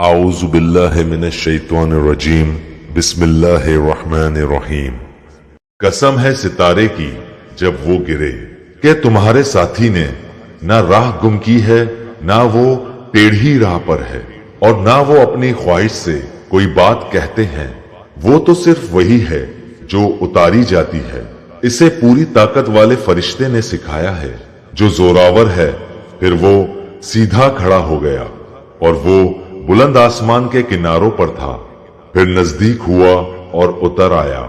اعوذ باللہ من الشیطان الرجیم بسم اللہ الرحمن الرحیم۔ قسم ہے ستارے کی جب وہ گرے کہ تمہارے ساتھی نے نہ راہ گم کی ہے نہ وہ ٹیڑھی راہ پر ہے اور نہ وہ اپنی خواہش سے کوئی بات کہتے ہیں، وہ تو صرف وہی ہے جو اتاری جاتی ہے، اسے پوری طاقت والے فرشتے نے سکھایا ہے جو زوراور ہے۔ پھر وہ سیدھا کھڑا ہو گیا اور وہ بلند آسمان کے کناروں پر تھا، پھر نزدیک ہوا اور اتر آیا،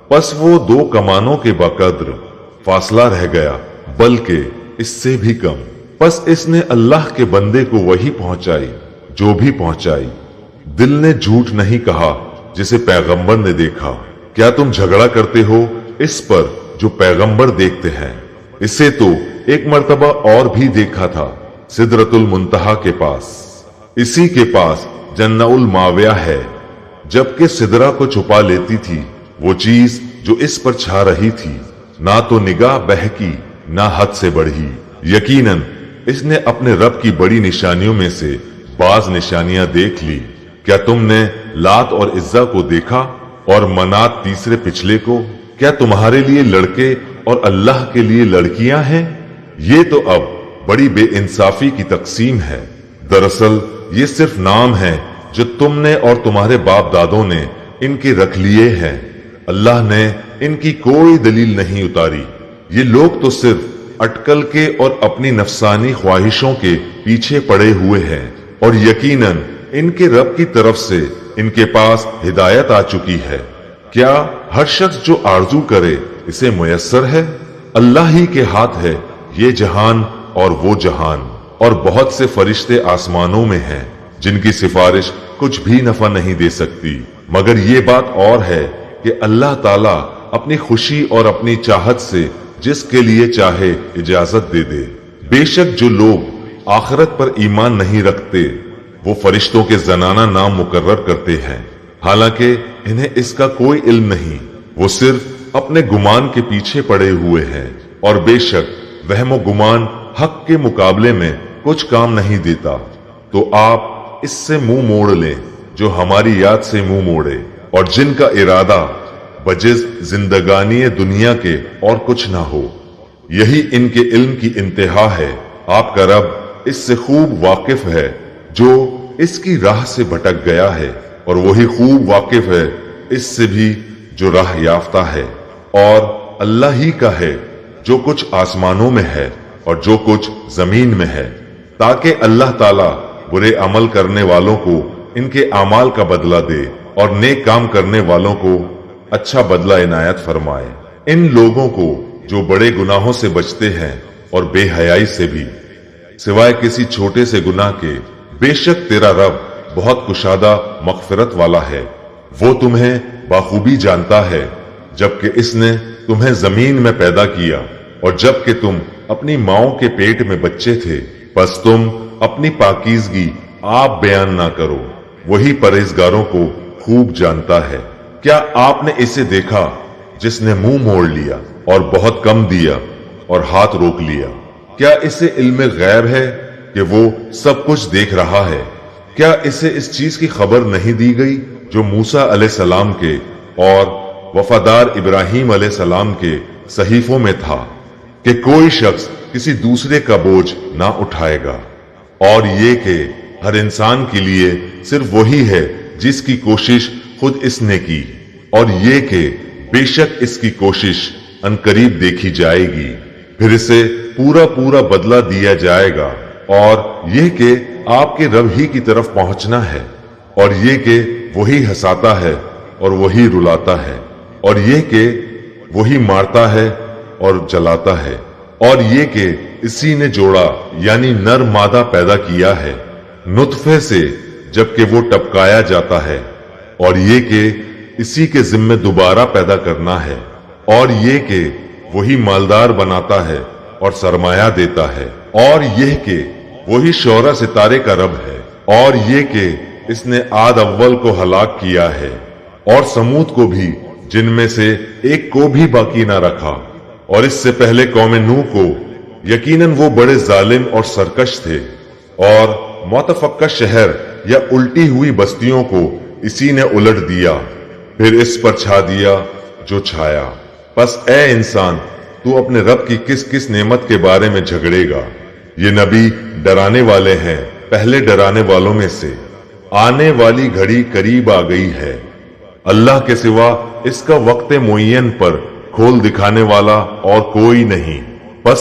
پس وہ 2 کمانوں کے بقدر فاصلہ رہ گیا، بلکہ اس سے بھی کم۔ پس اس نے اللہ کے بندے کو وہی پہنچائی جو بھی پہنچائی۔ دل نے جھوٹ نہیں کہا جسے پیغمبر نے دیکھا، کیا تم جھگڑا کرتے ہو اس پر جو پیغمبر دیکھتے ہیں؟ اسے تو ایک مرتبہ اور بھی دیکھا تھا سدرۃ المنتہا کے پاس، اسی کے پاس جنہ الماویہ ہے، جبکہ سدرہ کو چھپا لیتی تھی وہ چیز جو اس پر چھا رہی تھی، نہ تو نگاہ بہکی نہ حد سے بڑھی۔ یقیناً اس نے اپنے رب کی بڑی نشانیوں میں سے بعض نشانیاں دیکھ لی۔ کیا تم نے لات اور عزا کو دیکھا اور منات تیسرے پچھلے کو؟ کیا تمہارے لیے لڑکے اور اللہ کے لیے لڑکیاں ہیں؟ یہ تو اب بڑی بے انصافی کی تقسیم ہے۔ دراصل یہ صرف نام ہے جو تم نے اور تمہارے باپ دادوں نے ان کے رکھ لیے ہیں، اللہ نے ان کی کوئی دلیل نہیں اتاری۔ یہ لوگ تو صرف اٹکل کے اور اپنی نفسانی خواہشوں کے پیچھے پڑے ہوئے ہیں، اور یقیناً ان کے رب کی طرف سے ان کے پاس ہدایت آ چکی ہے۔ کیا ہر شخص جو آرزو کرے اسے میسر ہے؟ اللہ ہی کے ہاتھ ہے یہ جہان اور وہ جہان، اور بہت سے فرشتے آسمانوں میں ہیں جن کی سفارش کچھ بھی نفع نہیں دے سکتی، مگر یہ بات اور ہے کہ اللہ تعالیٰ اپنی خوشی اور اپنی چاہت سے جس کے لیے چاہے اجازت دے دے۔ بے شک جو لوگ آخرت پر ایمان نہیں رکھتے وہ فرشتوں کے زنانہ نام مقرر کرتے ہیں، حالانکہ انہیں اس کا کوئی علم نہیں، وہ صرف اپنے گمان کے پیچھے پڑے ہوئے ہیں، اور بے شک وہم و گمان حق کے مقابلے میں کچھ کام نہیں دیتا۔ تو آپ اس سے منہ موڑ لیں جو ہماری یاد سے منہ موڑے، اور جن کا ارادہ بجز زندگانی دنیا کے اور کچھ نہ ہو، یہی ان کے علم کی انتہا ہے۔ آپ کا رب اس سے خوب واقف ہے جو اس کی راہ سے بھٹک گیا ہے، اور وہی خوب واقف ہے اس سے بھی جو راہ یافتہ ہے۔ اور اللہ ہی کا ہے جو کچھ آسمانوں میں ہے اور جو کچھ زمین میں ہے، تاکہ اللہ تعالیٰ برے عمل کرنے والوں کو ان کے اعمال کا بدلہ دے اور نیک کام کرنے والوں کو اچھا بدلہ عنایت فرمائے۔ ان لوگوں کو جو بڑے گناہوں سے بچتے ہیں اور بے حیائی سے بھی، سوائے کسی چھوٹے سے گناہ کے، بے شک تیرا رب بہت کشادہ مغفرت والا ہے۔ وہ تمہیں بخوبی جانتا ہے جبکہ اس نے تمہیں زمین میں پیدا کیا، اور جبکہ تم اپنی ماؤں کے پیٹ میں بچے تھے، پس تم اپنی پاکیزگی آپ بیان نہ کرو، وہی پرہیزگاروں کو خوب جانتا ہے۔ کیا آپ نے اسے دیکھا جس نے منہ موڑ لیا اور بہت کم دیا اور ہاتھ روک لیا؟ کیا اسے علم غیب ہے کہ وہ سب کچھ دیکھ رہا ہے؟ کیا اسے اس چیز کی خبر نہیں دی گئی جو موسیٰ علیہ السلام کے اور وفادار ابراہیم علیہ السلام کے صحیفوں میں تھا کہ کوئی شخص کسی دوسرے کا بوجھ نہ اٹھائے گا، اور یہ کہ ہر انسان کے لیے صرف وہی ہے جس کی کوشش خود اس نے کی، اور یہ کہ بے شک اس کی کوشش عنقریب دیکھی جائے گی، پھر اسے پورا بدلہ دیا جائے گا، اور یہ کہ آپ کے رب ہی کی طرف پہنچنا ہے، اور یہ کہ وہی ہنساتا ہے اور وہی رلاتا ہے، اور یہ کہ وہی مارتا ہے اور جلاتا ہے، اور یہ کہ اسی نے جوڑا یعنی نر مادہ پیدا کیا ہے نطفے سے جبکہ وہ ٹپکایا جاتا ہے، اور یہ کہ اسی کے ذمہ دوبارہ پیدا کرنا ہے، اور یہ کہ وہی مالدار بناتا ہے اور سرمایہ دیتا ہے، اور یہ کہ وہی شعرا ستارے کا رب ہے، اور یہ کہ اس نے عاد اول کو ہلاک کیا ہے اور سمود کو بھی، جن میں سے ایک کو بھی باقی نہ رکھا، اور اس سے پہلے قوم نوح کو، یقیناً وہ بڑے ظالم اور سرکش تھے، اور متفقہ شہر یا الٹی ہوئی بستیوں کو اسی نے الٹ دیا، پھر اس پر چھا دیا جو چھایا۔ پس اے انسان، تو اپنے رب کی کس کس نعمت کے بارے میں جھگڑے گا؟ یہ نبی ڈرانے والے ہیں پہلے ڈرانے والوں میں سے۔ آنے والی گھڑی قریب آ گئی ہے، اللہ کے سوا اس کا وقت معین پر کھول دکھانے والا اور کوئی نہیں۔